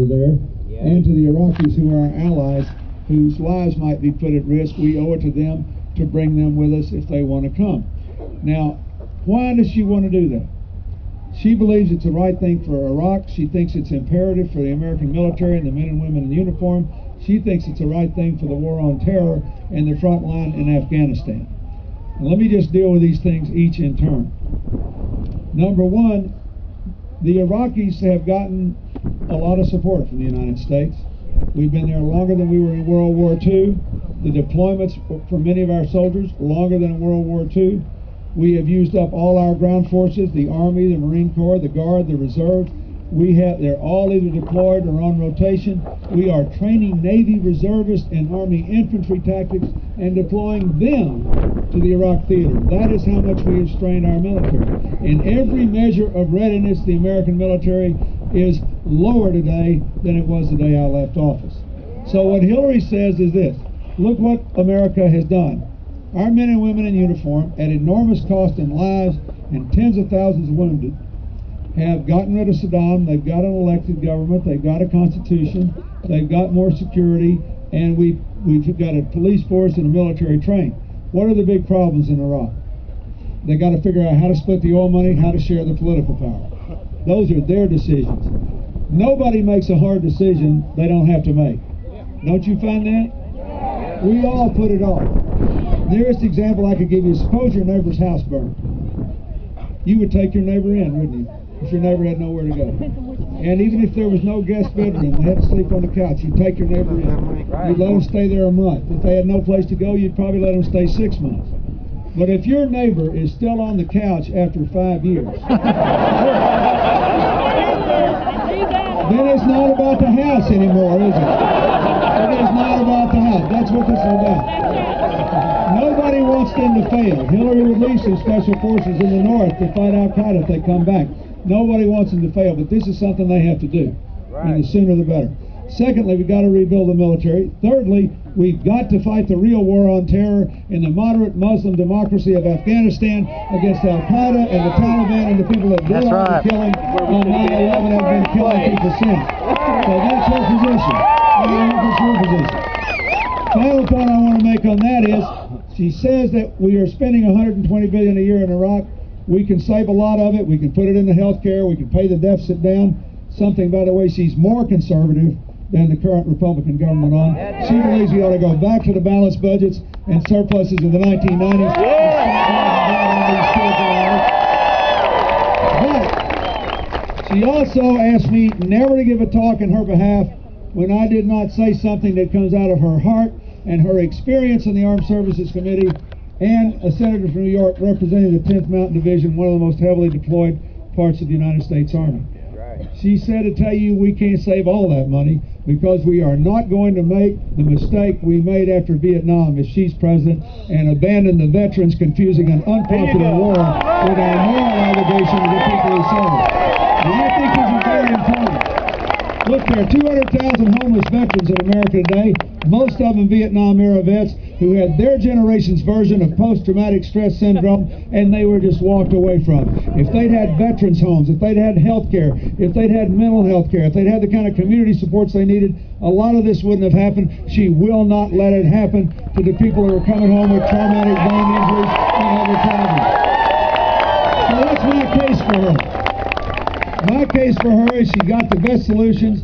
over there, and to the Iraqis who are our allies, whose lives might be put at risk. We owe it to them to bring them with us if they want to come. Now, why does she want to do that? She believes it's the right thing for Iraq. She thinks it's imperative for the American military and the men and women in uniform. She thinks it's the right thing for the war on terror and the front line in Afghanistan. And let me just deal with these things each in turn. Number one, the Iraqis have gotten a lot of support from the United States. We've been there longer than we were in World War II. The deployments for many of our soldiers longer than in World War II. We have used up all our ground forces, the Army, the Marine Corps, the Guard, the Reserve. They're all either deployed or on rotation. We are training Navy reservists and Army infantry tactics and deploying them to the Iraq theater. That is how much we have strained our military. In every measure of readiness, the American military is lower today than it was the day I left office. So what Hillary says is this: look what America has done. Our men and women in uniform, at enormous cost in lives and tens of thousands of wounded, have gotten rid of Saddam. They've got an elected government. They've got a constitution. They've got more security, and we've got a police force and a military trained. What are the big problems in Iraq? They got to figure out how to split the oil money, how to share the political power. Those are their decisions. Nobody makes a hard decision they don't have to make. Don't you find that? We all put it off. Nearest example I could give you: suppose your neighbor's house burned. You would take your neighbor in, wouldn't you? If your neighbor had nowhere to go. And even if there was no guest bedroom, they had to sleep on the couch, you'd take your neighbor in. You'd let them stay there a month. If they had no place to go, you'd probably let them stay 6 months. But if your neighbor is still on the couch after 5 years, then it's not about the house anymore, is it? It is not about the house. That's what this is about. Nobody wants them to fail. Hillary would leave some special forces in the north to fight Al-Qaeda if they come back. Nobody wants them to fail, but this is something they have to do. And the sooner the better. Secondly, we've got to rebuild the military. Thirdly, we've got to fight the real war on terror in the moderate Muslim democracy of Afghanistan against Al-Qaeda and the Taliban and the people that did all the killing on 9/11 have been killing people since. So that's her position. That's her position. Final point I want to make on that is, she says that we are spending $120 billion a year in Iraq. We can save a lot of it. We can put it into health care. We can pay the deficit down. Something, by the way, she's more conservative than the current Republican government on. She believes we ought to go back to the balanced budgets and surpluses of the 1990s. But she also asked me never to give a talk in her behalf when I did not say something that comes out of her heart and her experience in the Armed Services Committee, and a senator from New York representing the 10th Mountain Division, one of the most heavily deployed parts of the United States Army. She said to tell you we can't save all that money because we are not going to make the mistake we made after Vietnam if she's president and abandon the veterans, confusing an unpopular war with our moral obligation to the people who serve. And I think this is very important. Look, there are 200,000 homeless veterans in America today, most of them Vietnam-era vets who had their generation's version of post-traumatic stress syndrome, and they were just walked away from. If they'd had veterans homes, if they'd had health care, if they'd had mental health care, if they'd had the kind of community supports they needed, a lot of this wouldn't have happened. She will not let it happen to the people who are coming home with traumatic brain injuries and other problems. So that's my case for her. My case for her is she got the best solutions.